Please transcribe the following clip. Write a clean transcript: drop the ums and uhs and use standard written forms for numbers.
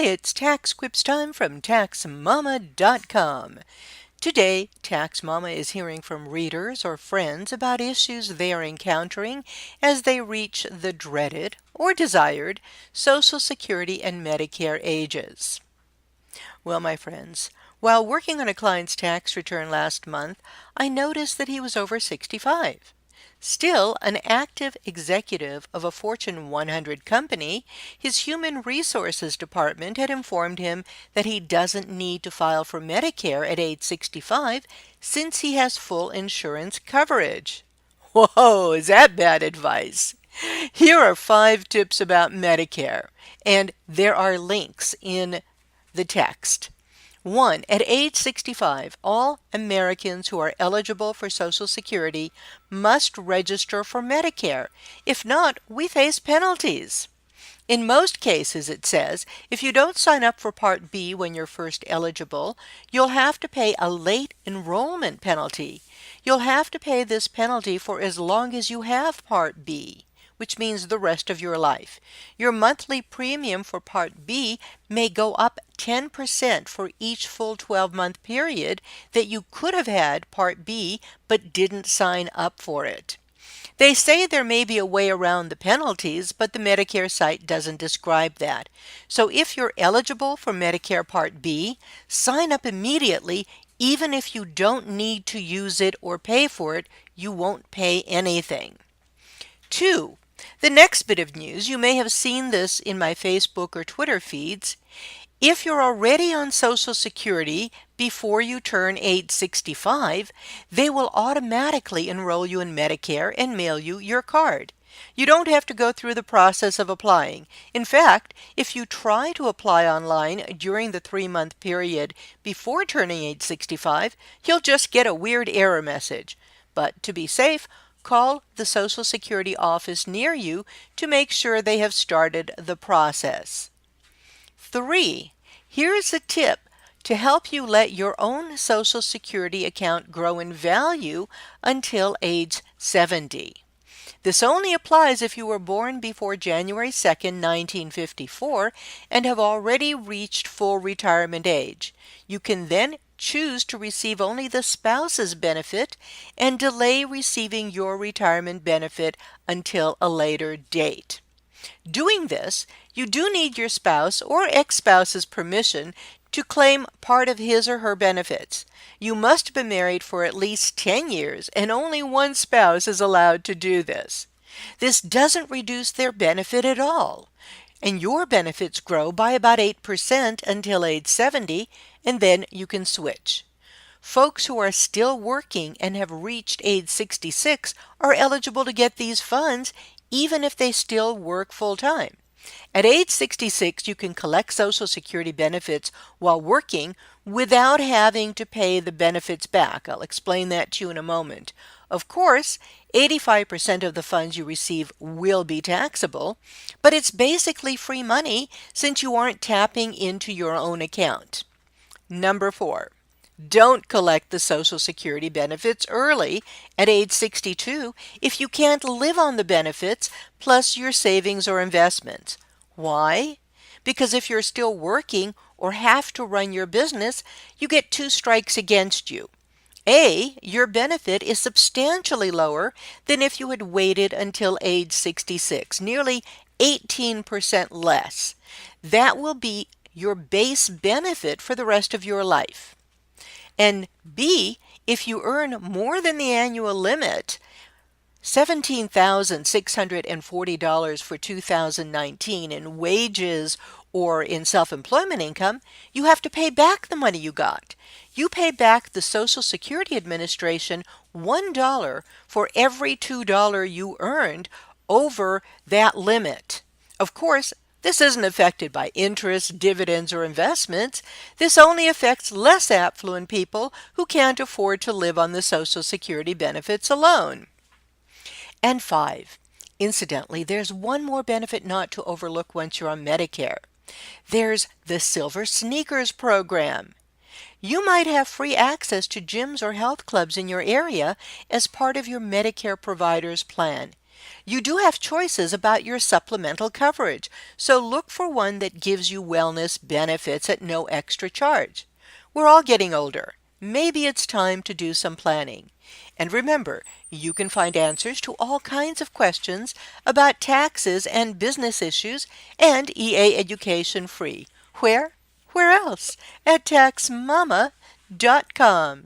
it's Tax Quips time from TaxMama.com. Today, TaxMama is hearing from readers or friends about issues they are encountering as they reach the dreaded or desired Social Security and Medicare ages. Well, my friends, while working on a client's tax return last month, I noticed that he was over 65. Still an active executive of a Fortune 100 company, his human resources department had informed him that he doesn't need to file for Medicare at age 65 since he has full insurance coverage. Whoa, is that bad advice? Here are 5 tips about Medicare, and there are links in the text. 1. At age 65, all Americans who are eligible for Social Security must register for Medicare. If not, we face penalties. In most cases, it says, if you don't sign up for Part B when you're first eligible, you'll have to pay a late enrollment penalty. You'll have to pay this penalty for as long as you have Part B, which means the rest of your life. Your monthly premium for Part B may go up 10% for each full 12-month period that you could have had Part B but didn't sign up for it. They say there may be a way around the penalties, but the Medicare site doesn't describe that. So if you're eligible for Medicare Part B, sign up immediately. Even if you don't need to use it or pay for it, you won't pay anything. 2. The next bit of news, you may have seen this in my Facebook or Twitter feeds. If you're already on Social Security before you turn age 65, they will automatically enroll you in Medicare and mail you your card. You don't have to go through the process of applying. In fact, if you try to apply online during the 3-month period before turning age 65, you'll just get a weird error message. But to be safe, call the Social Security office near you to make sure they have started the process. 3. Here's a tip to help you let your own Social Security account grow in value until age 70. This only applies if you were born before January 2nd, 1954 and have already reached full retirement age. You can then choose to receive only the spouse's benefit and delay receiving your retirement benefit until a later date. Doing this, you do need your spouse or ex-spouse's permission to claim part of his or her benefits. You must be married for at least 10 years, and only one spouse is allowed to do this. This doesn't reduce their benefit at all, and your benefits grow by about 8% until age 70, and then you can switch. Folks who are still working and have reached age 66 are eligible to get these funds even if they still work full-time. At age 66, you can collect Social Security benefits while working without having to pay the benefits back. I'll explain that to you in a moment. Of course, 85% of the funds you receive will be taxable, but it's basically free money since you aren't tapping into your own account. Number 4. Don't collect the Social Security benefits early at age 62 if you can't live on the benefits plus your savings or investments. Why? Because if you're still working or have to run your business, you get 2 strikes against you. A, your benefit is substantially lower than if you had waited until age 66, nearly 18% less. That will be your base benefit for the rest of your life. And B, if you earn more than the annual limit, $17,640 for 2019 in wages or in self-employment income, you have to pay back the money you got. You pay back the Social Security Administration $1 for every $2 you earned over that limit. Of course, this isn't affected by interest, dividends, or investments. This only affects less affluent people who can't afford to live on the Social Security benefits alone. And 5. Incidentally, there's one more benefit not to overlook once you're on Medicare. There's the SilverSneakers program. You might have free access to gyms or health clubs in your area as part of your Medicare provider's plan. You do have choices about your supplemental coverage, so look for one that gives you wellness benefits at no extra charge. We're all getting older. Maybe it's time to do some planning. And remember, you can find answers to all kinds of questions about taxes and business issues and EA education free. Where? Where else? At TaxMama.com.